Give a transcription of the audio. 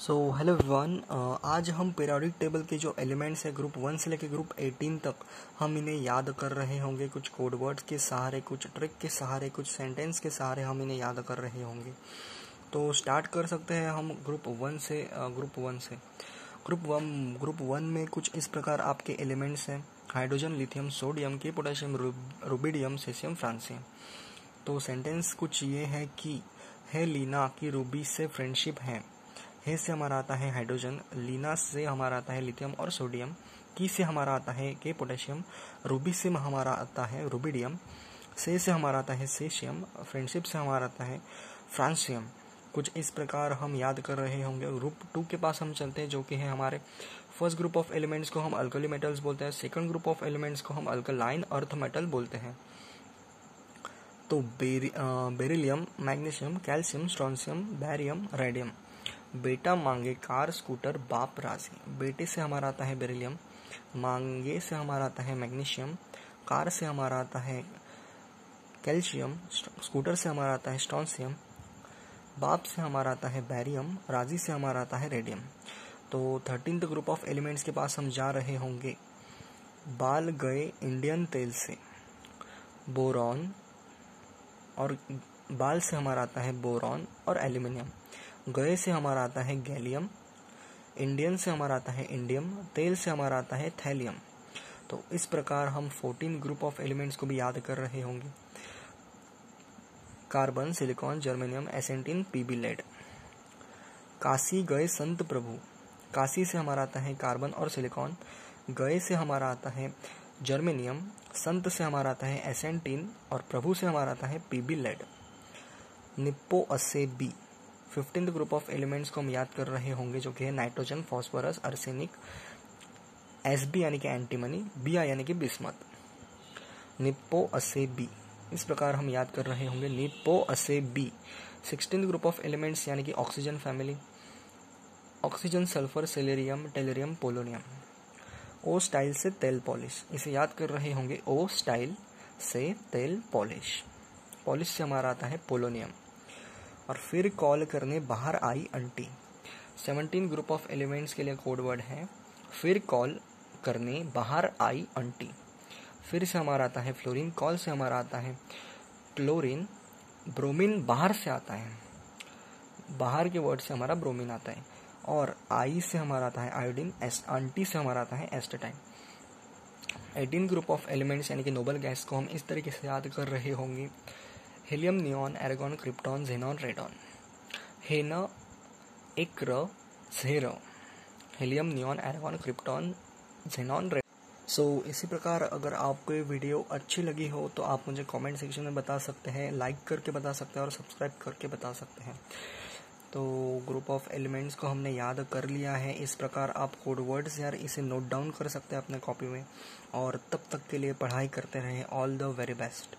So hello everyone, आज हम periodic table के जो एलिमेंट्स है ग्रुप 1 से लेकर ग्रुप 18 तक हम इन्हें याद कर रहे होंगे। कुछ कोड वर्ड्स के सहारे, कुछ ट्रिक के सहारे, कुछ सेंटेंस के सहारे हम इन्हें याद कर रहे होंगे। तो स्टार्ट कर सकते हैं हम ग्रुप 1 से। ग्रुप वन में कुछ इस प्रकार आपके एलिमेंट्स हैं: हाइड्रोजन, लिथियम, सोडियम, के पोटेशियम, रुबिडियम, सीसियम, फ्रांसियम। तो सेंटेंस कुछ ये है कि है लीना की रूबी से फ्रेंडशिप है से हमारा आता है हाइड्रोजन, लीना से हमारा आता है लिथियम और सोडियम, की से हमारा आता है के पोटेशियम, रूबी से हमारा आता है रुबिडियम, से हमारा आता है सीसियम, फ्रेंडशिप से हमारा आता है फ्रांसियम। कुछ इस प्रकार हम याद कर रहे होंगे। ग्रुप 2 के पास हम चलते हैं, जो कि है हमारे फर्स्ट ग्रुप ऑफ एलिमेंट्स को हम अल्कली मेटल्स बोलते हैं, सेकंड ग्रुप ऑफ एलिमेंट्स को हम अल्कलाइन अर्थ मेटल बोलते हैं। तो beryllium, magnesium, calcium, strontium, barium, radium. बेटा मांगे कार स्कूटर बाप राजी। बेटे से हमारा आता है बेरिलियम, मांगे से हमारा आता है मैग्नीशियम, कार से हमारा आता है कैल्शियम, स्कूटर से हमारा आता है स्ट्रोंशियम, बाप से हमारा आता है बैरियम, राजी से हमारा आता है रेडियम। तो 13th ग्रुप ऑफ एलिमेंट्स के पास हम जा रहे होंगे। बाल गए इंडियन तेल से, बोरॉन, और बाल से हमारा आता है बोरॉन और एल्यूमिनियम। गए से हमारा आता है गैलियम, इंडियन से हमारा आता है इंडियम, तेल से हमारा आता है थैलियम। तो इस प्रकार हम 14 ग्रुप ऑफ एलिमेंट्स को भी याद कर रहे होंगे: कार्बन, सिलिकॉन, जर्मेनियम, एसेंटिन, पीबी लेड। काशी गए संत प्रभु, काशी से हमारा आता है कार्बन और सिलिकॉन, गए से हमारा आता है जर्मेनियम, संत से हमारा आता है एसेंटिन और प्रभु से हमारा आता है पीबी लेड। निप्पो असे बी, 15th ग्रुप ऑफ एलिमेंट्स को हम याद कर रहे होंगे, जो कि है नाइट्रोजन, फॉस्फोरस, अर्सेनिक, एसबी यानी कि एंटीमनी, बिया यानी कि बिस्मथ। निप्पो असे बी, इस प्रकार हम याद कर रहे होंगे निप्पो असे B. 16th group of elements यानी कि oxygen family: oxygen, sulphur, selenium, tellurium, polonium. ओ स्टाइल से तेल पॉलिश, इसे याद कर रहे होंगे ओ स्टाइल से तेल पॉलिश। पॉलिश से हमारा आता है पोलोनियम। और फिर कॉल करने बाहर आई आंटी। 17 ग्रुप ऑफ एलिमेंट्स के लिए कोड वर्ड है फिर कॉल करने बाहर आई आंटी। फिर से हमारा आता है फ्लोरीन, कॉल से हमारा आता है क्लोरीन, ब्रोमीन बाहर से आता है, बाहर के वर्ड से हमारा ब्रोमीन आता है, और आई से हमारा आता है आयोडीन, आंटी से हमारा आता है एस्टेटाइन। 18 ग्रुप ऑफ एलिमेंट्स यानी कि नोबल गैस को हम इस तरीके से याद कर रहे होंगे: helium, neon, argon, krypton, xenon, radon. हेन, इक्र, ज़ेरो। Helium, neon, argon, krypton, xenon, radon. So इसी प्रकार अगर आपको ये वीडियो अच्छी लगी हो तो आप मुझे कमेंट सेक्शन में बता सकते हैं, लाइक करके बता सकते हैं और सब्सक्राइब करके बता सकते हैं। तो ग्रुप ऑफ एलिमेंट्स को हमने याद कर लिया है। इस प्रकार आप कोड वर्ड्स यार इसे नोट डाउन कर सकते हैं अपने कॉपी में। और तब तक के लिए पढ़ाई करते रहें। All the very best.